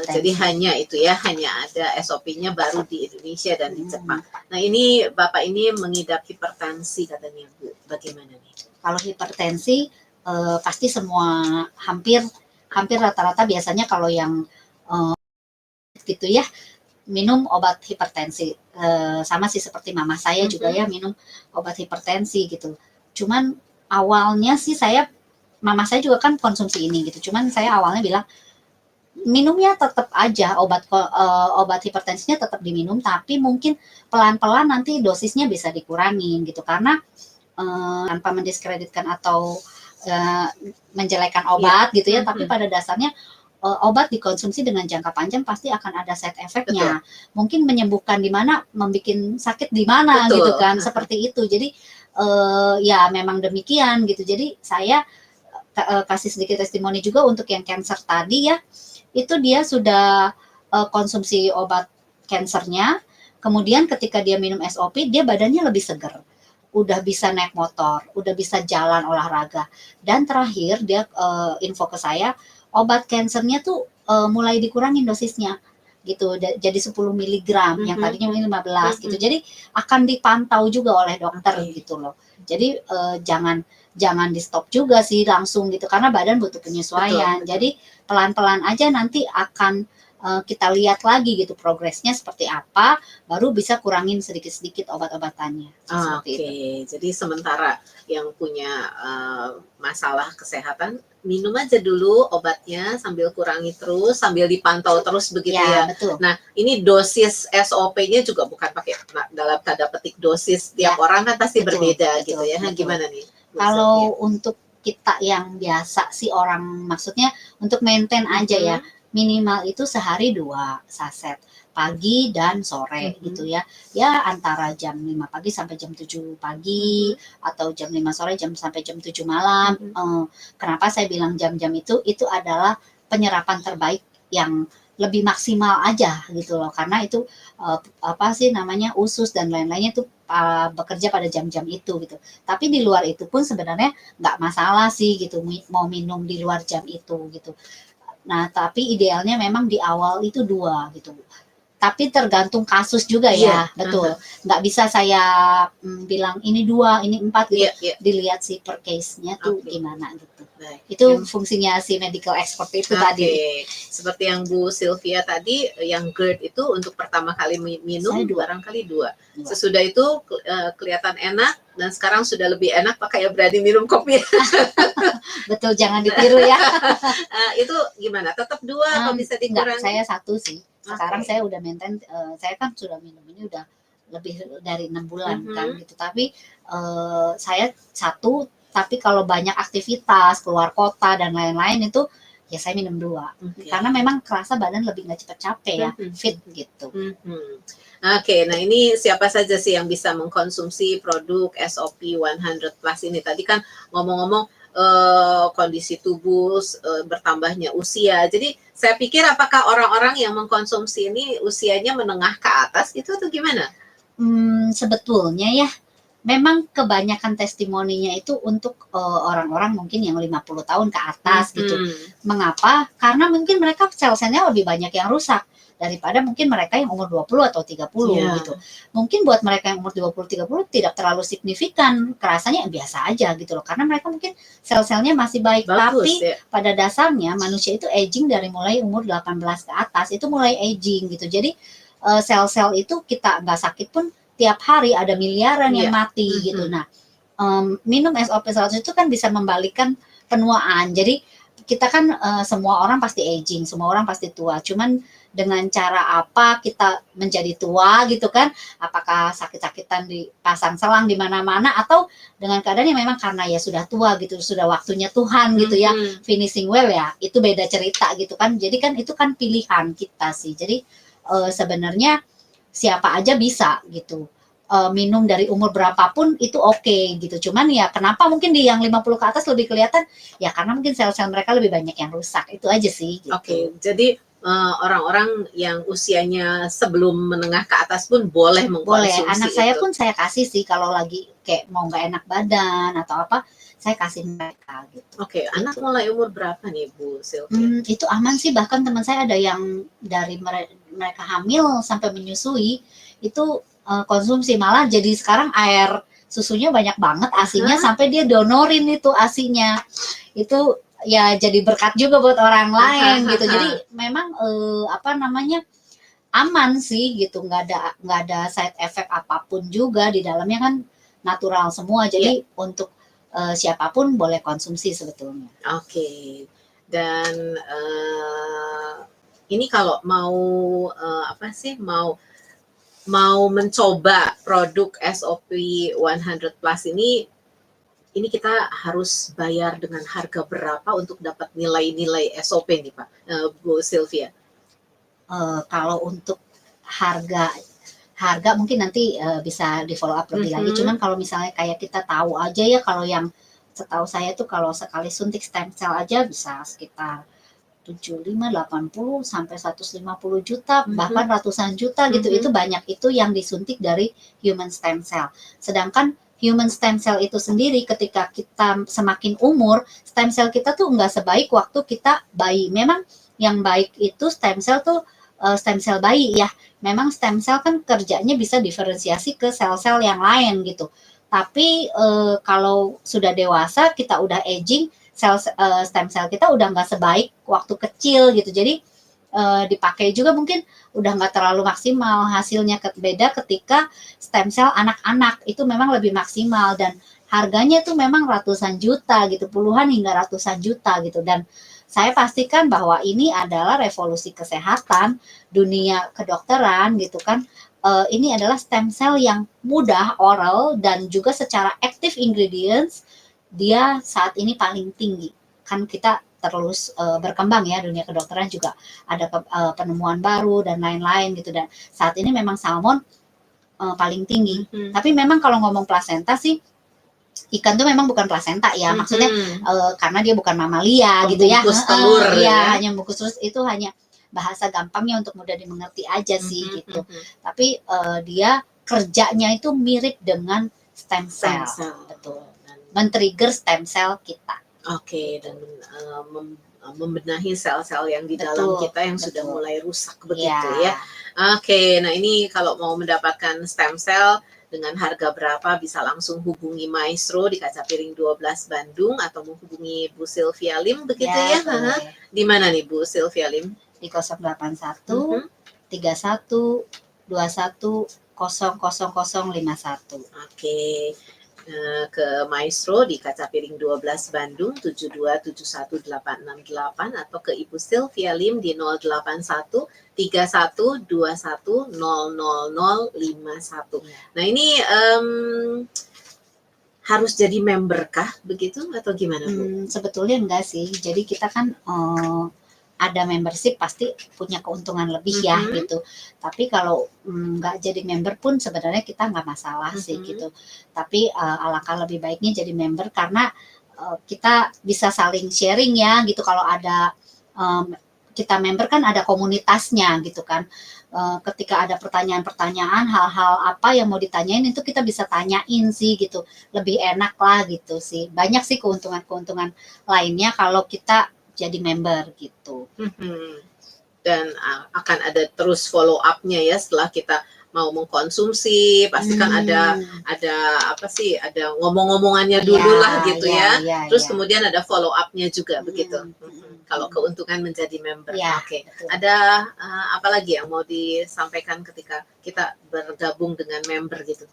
jadi hanya itu ya, hanya ada SOP-nya baru di Indonesia dan di Jepang. Nah ini Bapak ini mengidap hipertensi katanya, Bu. Bagaimana nih? Kalau hipertensi pasti semua hampir rata-rata biasanya kalau yang gitu ya, minum obat hipertensi. Sama sih seperti mama saya juga ya, minum obat hipertensi gitu. Cuman awalnya sih mama saya juga kan konsumsi ini gitu. Cuman saya awalnya bilang minumnya tetap aja obat hipertensinya tetap diminum, tapi mungkin pelan-pelan nanti dosisnya bisa dikurangin gitu, karena tanpa mendiskreditkan atau menjelekkan obat gitu ya, tapi pada dasarnya obat dikonsumsi dengan jangka panjang pasti akan ada side effect-nya. Mungkin menyembuhkan di mana, membuat sakit di mana gitu kan, seperti itu. Jadi ya memang demikian gitu. Jadi saya kasih sedikit testimoni juga untuk yang cancer tadi ya, itu dia sudah konsumsi obat cancernya, kemudian ketika dia minum SOP dia badannya lebih seger, udah bisa naik motor, udah bisa jalan olahraga, dan terakhir dia info ke saya obat cancernya tuh mulai dikurangin dosisnya. gitu, jadi 10 miligram yang Mhm. tadinya mungkin 15 gitu. Mhm. Jadi akan dipantau juga oleh dokter Oke. gitu loh. Jadi jangan di stop juga sih langsung gitu, karena badan butuh Betul, penyesuaian. betul. Jadi pelan-pelan aja nanti akan kita lihat lagi gitu progresnya seperti apa, baru bisa kurangin sedikit-sedikit obat-obatannya seperti Oke, itu. jadi sementara yang punya masalah kesehatan, minum aja dulu obatnya sambil kurangi terus, sambil dipantau terus begitu Ya ya. betul. Nah, ini dosis SOP-nya juga bukan pakai dalam tanda petik dosis, Ya, tiap orang kan pasti betul, berbeda gitu betul, ya. Nah, betul. gimana nih, Bu Sylvia? Kalau untuk kita yang biasa sih orang, maksudnya untuk maintain aja ya, Mhm. minimal itu sehari 2 saset, pagi dan sore gitu Mhm. ya. Ya antara jam 5 pagi sampai jam 7 pagi, Mhm. atau jam 5 sore sampai jam 7 malam. Mhm. Kenapa saya bilang jam-jam itu adalah penyerapan terbaik yang lebih maksimal aja gitu loh. Karena itu apa sih namanya, usus dan lain-lainnya itu bekerja pada jam-jam itu gitu. Tapi di luar itu pun sebenarnya nggak masalah sih gitu, mau minum di luar jam itu gitu. Nah, tapi idealnya memang di awal itu 2 gitu. Tapi tergantung kasus juga Iya, ya, betul. aha. Nggak bisa saya bilang ini 2, ini 4 gitu. Iya, iya. Dilihat sih per case-nya tuh Oke, gimana gitu. baik. Itu fungsinya si medical expert itu tadi. Oke, seperti yang Bu Sylvia tadi, yang GERD itu untuk pertama kali Saya minum 2. barangkali 2. 2. Sesudah itu kelihatan enak dan sekarang sudah lebih enak makanya berani minum kopi. Betul, jangan ditiru ya. Itu gimana? Tetap 2 atau bisa Enggak, dikurangi? saya 1 sih. Sekarang Oke. saya udah maintain, saya kan sudah minum ini udah lebih dari 6 bulan kan Mhm. gitu. Tapi saya 1, tapi kalau banyak aktivitas, keluar kota dan lain-lain itu ya saya minum 2. Oke. Karena memang kerasa badan lebih nggak cepet capek ya, fit gitu. Oke, nah ini siapa saja sih yang bisa mengkonsumsi produk SOP 100 Plus ini? Tadi kan ngomong-ngomong kondisi tubuh, bertambahnya usia. Jadi saya pikir apakah orang-orang yang mengkonsumsi ini usianya menengah ke atas gitu atau gimana? Sebetulnya ya, memang kebanyakan testimoninya itu untuk orang-orang mungkin yang 50 tahun ke atas gitu. Mengapa? Karena mungkin mereka sel-selnya lebih banyak yang rusak daripada mungkin mereka yang umur 20 atau 30 Iya. gitu. Mungkin buat mereka yang umur 20 30 tidak terlalu signifikan, kerasanya biasa aja gitu loh. Karena mereka mungkin sel-selnya masih baik. Bagus Tapi ya. pada dasarnya manusia itu aging dari mulai umur 18 ke atas itu mulai aging gitu. Jadi sel-sel itu kita nggak sakit pun tiap hari ada miliaran yang Iya. mati gitu. Nah, minum SOP 100 itu kan bisa membalikkan penuaan. Jadi kita kan semua orang pasti aging, semua orang pasti tua. Cuman dengan cara apa kita menjadi tua gitu kan? Apakah sakit-sakitan dipasang selang di mana-mana atau dengan keadaan yang memang karena ya sudah tua gitu, sudah waktunya Tuhan gitu ya, finishing well ya, itu beda cerita gitu kan. Jadi kan itu kan pilihan kita sih. Jadi sebenarnya siapa aja bisa gitu. Minum dari umur berapapun itu oke gitu. Cuman ya kenapa mungkin di yang 50 ke atas lebih kelihatan, ya karena mungkin sel-sel mereka lebih banyak yang rusak, itu aja sih gitu. Oke, jadi orang-orang yang usianya sebelum menengah ke atas pun boleh Boleh, mengkonsumsi anak saya itu? pun saya kasih sih kalau lagi kayak mau nggak enak badan atau apa, saya kasih mereka gitu. Oke, anak mulai umur berapa nih Bu Sylvia? Itu aman sih, bahkan teman saya ada yang dari mereka hamil sampai menyusui, itu konsumsi, malah jadi sekarang air susunya banyak banget asinya sampai dia donorin itu asinya. Itu ya jadi berkat juga buat orang lain gitu. Jadi memang apa namanya, aman sih gitu, nggak ada side effect apapun juga, di dalamnya kan natural semua. Jadi untuk siapapun boleh konsumsi sebetulnya. Oke, dan ini kalau mau apa sih, mau mencoba produk SOP 100 Plus ini kita harus bayar dengan harga berapa untuk dapat nilai-nilai SOP nih Pak, Bu Sylvia? Kalau untuk harga mungkin nanti bisa di follow up lebih lagi. Cuman kalau misalnya kayak kita tahu aja ya, kalau yang setahu saya tuh kalau sekali suntik stem cell aja bisa sekitar 75, 80 sampai 150 juta, bahkan ratusan juta gitu. Itu banyak itu yang disuntik dari human stem cell. Sedangkan human stem cell itu sendiri ketika kita semakin umur, stem cell kita tuh nggak sebaik waktu kita bayi. Memang yang baik itu stem cell tuh stem cell bayi ya. Memang stem cell kan kerjanya bisa diferensiasi ke sel-sel yang lain gitu. Tapi kalau sudah dewasa, kita udah aging, stem cell kita udah nggak sebaik waktu kecil gitu. Jadi dipakai juga mungkin udah nggak terlalu maksimal. Hasilnya beda ketika stem cell anak-anak itu memang lebih maksimal, dan harganya tuh memang ratusan juta gitu, puluhan hingga ratusan juta gitu. Dan saya pastikan bahwa ini adalah revolusi kesehatan dunia kedokteran gitu kan. Ini adalah stem cell yang mudah oral dan juga secara active ingredients dia saat ini paling tinggi. Kan kita terus berkembang ya, dunia kedokteran juga ada penemuan baru dan lain-lain gitu, dan saat ini memang salmon paling tinggi. Tapi memang kalau ngomong plasenta sih, ikan tuh memang bukan plasenta ya, maksudnya karena dia bukan mamalia gitu ya. Telur ya, hanya bungkus telur, itu hanya bahasa gampangnya untuk mudah dimengerti aja sih gitu. Tapi dia kerjanya itu mirip dengan stem cell. Betul. Men-trigger stem cell kita. Oke, dan membenahi sel-sel yang di dalam kita yang sudah mulai rusak begitu ya. Oke, nah ini kalau mau mendapatkan stem cell dengan harga berapa, bisa langsung hubungi Maestro di Kaca Piring 12 Bandung atau menghubungi Bu Sylvia Lim begitu ya. Di mana nih Bu Sylvia Lim? Di 081 31 21 00051. Oke. Ke Maestro di Kaca Piring 12 Bandung 7271868 atau ke Ibu Sylvia Lim di 081 31 21 00051. Nah ini harus jadi member kah begitu atau gimana Bu? Sebetulnya enggak sih. Jadi kita kan ada membership pasti punya keuntungan lebih ya gitu. Tapi kalau nggak jadi member pun sebenarnya kita nggak masalah sih gitu. Tapi alangkah lebih baiknya jadi member karena kita bisa saling sharing ya gitu. Kalau ada kita member kan ada komunitasnya gitu kan. Ketika ada pertanyaan-pertanyaan, hal-hal apa yang mau ditanyain itu kita bisa tanyain sih gitu. Lebih enak lah gitu sih. Banyak sih keuntungan-keuntungan lainnya kalau kita jadi member gitu. Dan akan ada terus follow up-nya ya setelah kita mau mengkonsumsi, pasti kan ada apa sih, ada ngomong-ngomongannya dulu lah gitu ya. Terus kemudian ada follow up-nya juga begitu. Kalau keuntungan menjadi member. Oke. Ada apa lagi yang mau disampaikan ketika kita bergabung dengan member gitu?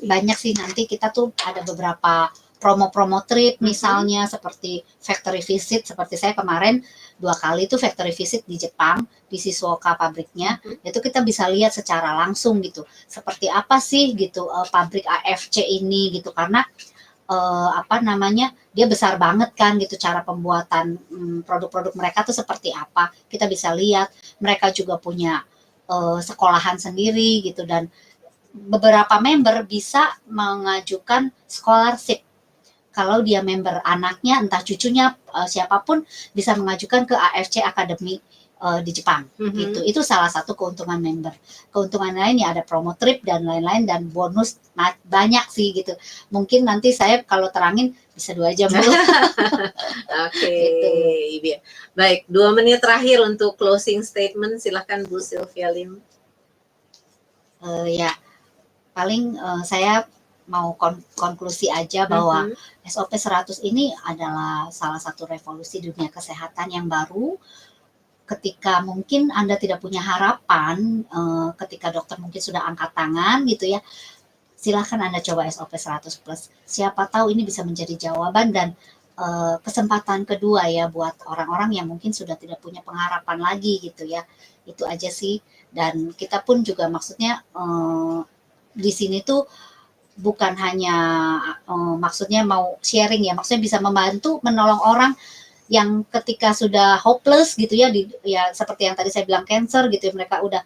Banyak sih, nanti kita tuh ada beberapa promo-promo trip misalnya seperti factory visit, seperti saya kemarin 2 kali itu factory visit di Jepang, di Shizuoka pabriknya, itu kita bisa lihat secara langsung gitu, seperti apa sih gitu pabrik AFC ini gitu, karena apa namanya, dia besar banget kan gitu, cara pembuatan produk-produk mereka tuh seperti apa, kita bisa lihat. Mereka juga punya sekolahan sendiri gitu, dan beberapa member bisa mengajukan scholarship. Kalau dia member, anaknya entah cucunya siapapun bisa mengajukan ke AFC Academy di Jepang gitu. Itu salah satu keuntungan member. Keuntungan lain ya ada promo trip dan lain-lain, dan bonus banyak sih gitu. Mungkin nanti saya kalau terangin bisa 2 jam dulu. Oke, gitu. Baik, 2 menit terakhir untuk closing statement, silahkan Bu Sylvia Lim. Ya, paling saya mau konklusi aja bahwa SOP 100 ini adalah salah satu revolusi dunia kesehatan yang baru. Ketika mungkin Anda tidak punya harapan, ketika dokter mungkin sudah angkat tangan gitu ya, silahkan Anda coba SOP 100 plus. Siapa tahu ini bisa menjadi jawaban dan kesempatan kedua ya buat orang-orang yang mungkin sudah tidak punya pengharapan lagi gitu ya. Itu aja sih. Dan kita pun juga maksudnya di sini tuh bukan hanya maksudnya mau sharing ya, maksudnya bisa membantu menolong orang yang ketika sudah hopeless gitu ya, ya seperti yang tadi saya bilang cancer gitu ya, mereka udah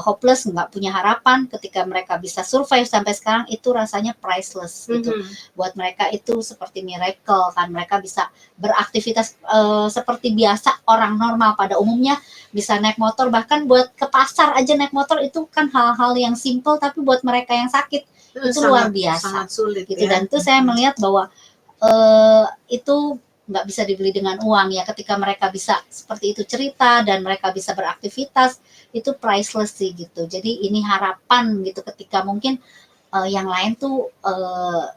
hopeless, nggak punya harapan, ketika mereka bisa survive sampai sekarang itu rasanya priceless gitu. Buat mereka itu seperti miracle kan, mereka bisa beraktivitas seperti biasa orang normal pada umumnya, bisa naik motor, bahkan buat ke pasar aja naik motor itu kan hal-hal yang simple, tapi buat mereka yang sakit itu luar biasa, sangat sulit gitu ya. Dan itu saya melihat bahwa itu nggak bisa dibeli dengan uang ya. Ketika mereka bisa seperti itu cerita dan mereka bisa beraktivitas, itu priceless sih gitu. Jadi ini harapan gitu ketika mungkin yang lain tuh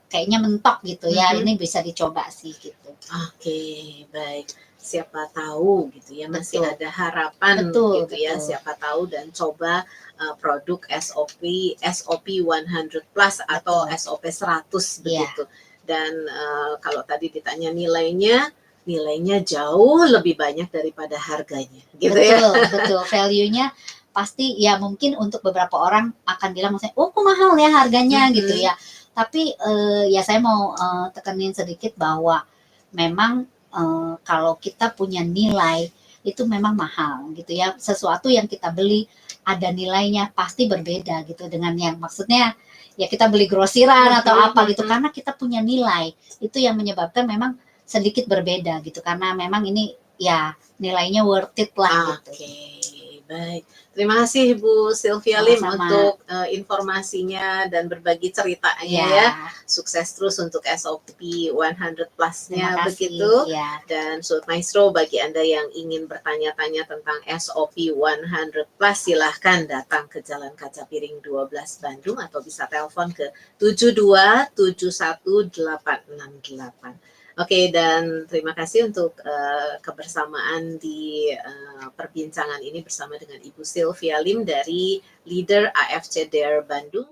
kayaknya mentok gitu ya, ini bisa dicoba sih gitu. Oke, baik. Siapa tahu gitu ya, masih Betul. ada harapan Betul, gitu ya, betul. siapa tahu dan coba produk SOP 100 plus atau Betul. SOP 100 Iya. begitu. Dan kalau tadi ditanya nilainya jauh lebih banyak daripada harganya gitu ya. Betul, betul. Value-nya pasti ya mungkin untuk beberapa orang akan bilang misalnya, "Oh, kok mahal ya harganya?" gitu ya. Tapi ya saya mau tekenin sedikit bahwa memang kalau kita punya nilai itu memang mahal gitu ya. Sesuatu yang kita beli ada nilainya pasti berbeda gitu dengan yang maksudnya ya kita beli grosiran atau apa gitu karena kita punya nilai. Itu yang menyebabkan memang sedikit berbeda gitu karena memang ini ya nilainya worth it lah gitu. Oke, baik. Terima kasih Bu Sylvia Lim Sama-sama. untuk informasinya dan berbagi ceritanya Iya. ya. Sukses terus untuk SOP 100 plus-nya Terima kasih. begitu. Iya. Dan Sobat Maestro, bagi Anda yang ingin bertanya-tanya tentang SOP 100 plus, silahkan datang ke Jalan Kaca Piring 12 Bandung atau bisa telepon ke 7271 868. Oke, dan terima kasih untuk kebersamaan di perbincangan ini bersama dengan Ibu Sylvia Lim dari Leader AFC Dare Bandung.